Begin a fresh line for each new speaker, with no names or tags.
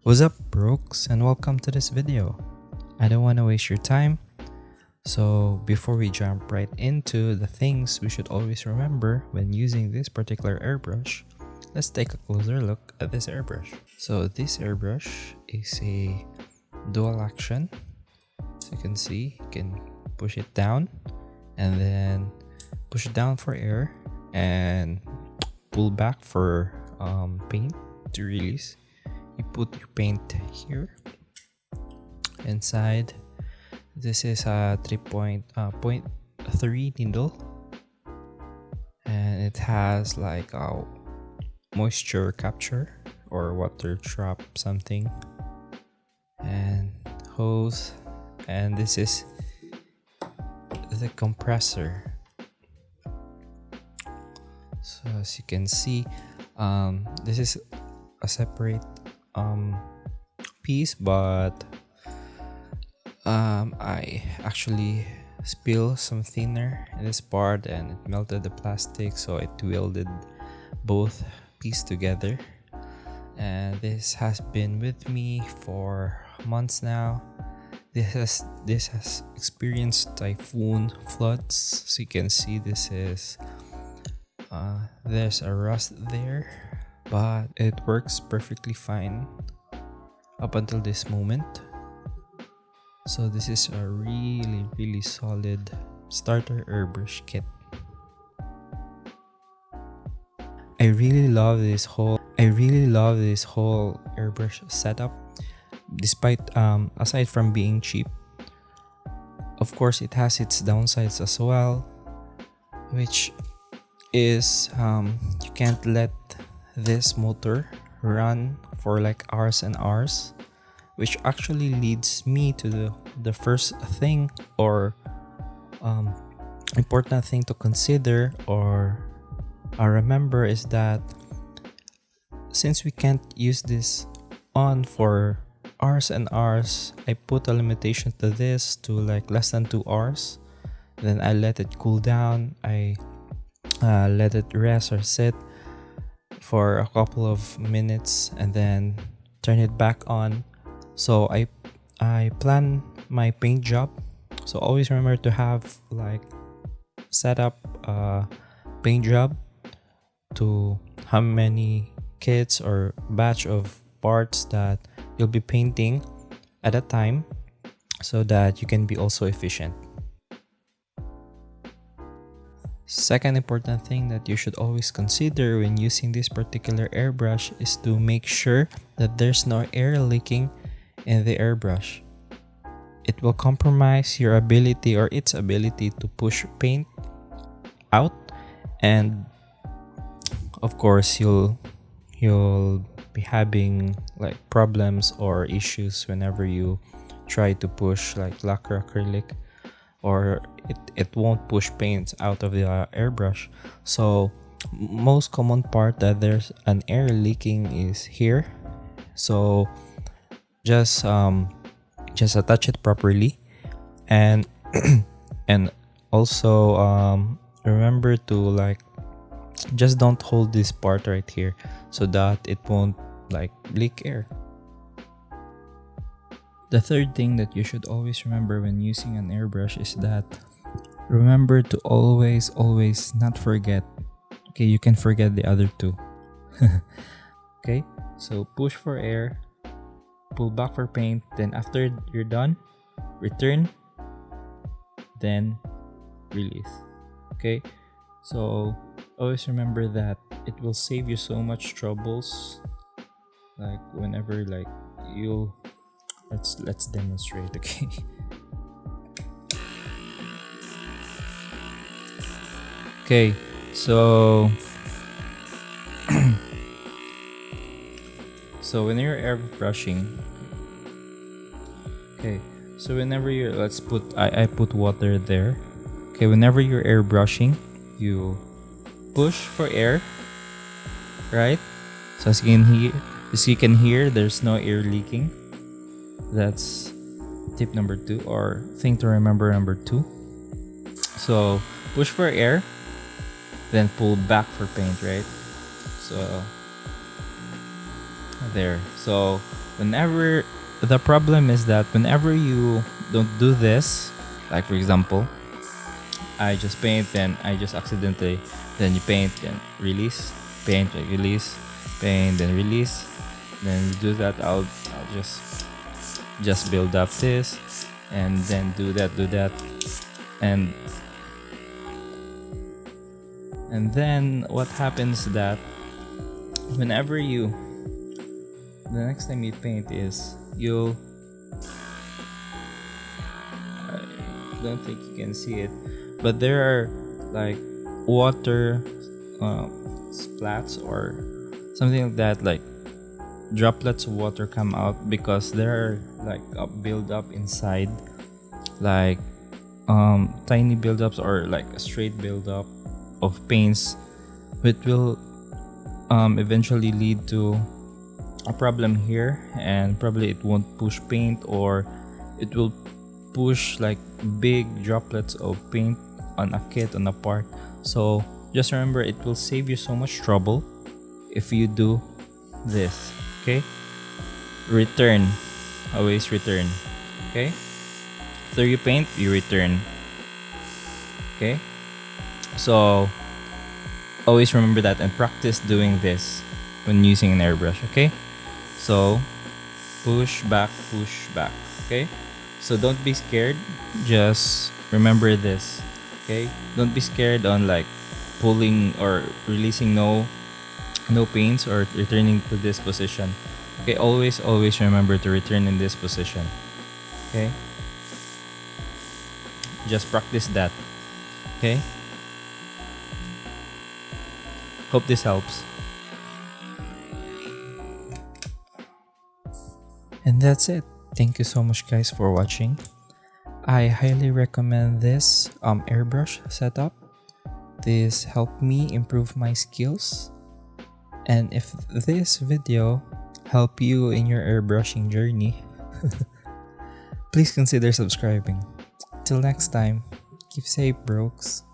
What's up, brokes, and welcome to this video. I don't want to waste your time, so before we jump right into the things we should always remember when using this particular airbrush, let's take a closer look at this airbrush. So this airbrush is a dual action. As you can see, you can push it down and then push it down for air and pull back for paint to release. You put your paint here inside. This is a 3.3 needle, and it has like a moisture capture or water trap something, and hose, and this is the compressor. So as you can see, this is a separate piece, but I actually spilled some thinner in this part and it melted the plastic, so it welded both pieces together. And this has been with me for months now. This has experienced typhoon floods, so you can see this is there's a rust there, but it works perfectly fine up until this moment. So this is a really solid starter airbrush kit. I really love this whole airbrush setup, despite aside from being cheap. Of course, it has its downsides as well, which is you can't let this motor run for like hours and hours, which actually leads me to the first thing or important thing to consider or remember, is that since we can't use this on for hours and hours, I put a limitation to this to like less than 2 hours. Then I let it cool down. I let it rest or sit for a couple of minutes and then turn it back on. So I plan my paint job. So always remember to have like set up a paint job to how many kits or batch of parts that you'll be painting at a time, so that you can be also efficient. Second important thing that you should always consider when using this particular airbrush is to make sure that there's no air leaking in the airbrush. It will compromise your ability or its ability to push paint out, and of course you'll be having like problems or issues whenever you try to push like lacquer acrylic, or it won't push paint out of the airbrush. So most common part that there's an air leaking is here. So just attach it properly, and and also remember to like just don't hold this part right here so that it won't like leak air. The third thing that you should always remember when using an airbrush is that remember to always not forget. Okay, you can forget the other two. Okay, so push for air, pull back for paint, then after you're done, return, then release. Okay, so always remember that it will save you so much troubles, like whenever like you'll let's demonstrate. Okay. Okay, so so when you're airbrushing, okay, so whenever you're, let's put I put water there. Okay, whenever you're airbrushing, you push for air, right? So as you can hear, there's no air leaking. That's tip number 2, or thing to remember number 2. So push for air, then pull back for paint, right? So there. So whenever, the problem is that whenever you don't do this, like for example, I just paint, then I just accidentally, then you paint, then release, paint, release, paint, then release, then you do that. I'll just build up this, and then do that, and then what happens that whenever you, the next time you paint is you'll, I don't think you can see it, but there are like water splats or something like that, like droplets of water come out because there are like a build up inside, like tiny buildups or like a straight buildup of paints, which will eventually lead to a problem here, and probably it won't push paint, or it will push like big droplets of paint on a kit, on a part. So just remember, it will save you so much trouble if you do this. Okay, return, always return. Okay, after you paint, you return. Okay, so always remember that and practice doing this when using an airbrush. Okay, so push back, okay, so don't be scared, just remember this. Okay, don't be scared on like pulling or releasing no paints or returning to this position. Okay, always remember to return in this position. Okay, just practice that. Okay, hope this helps. And that's it. Thank you so much guys for watching. I highly recommend this airbrush setup. This helped me improve my skills. And if this video helped you in your airbrushing journey, please consider subscribing. Till next time, keep safe, brokes.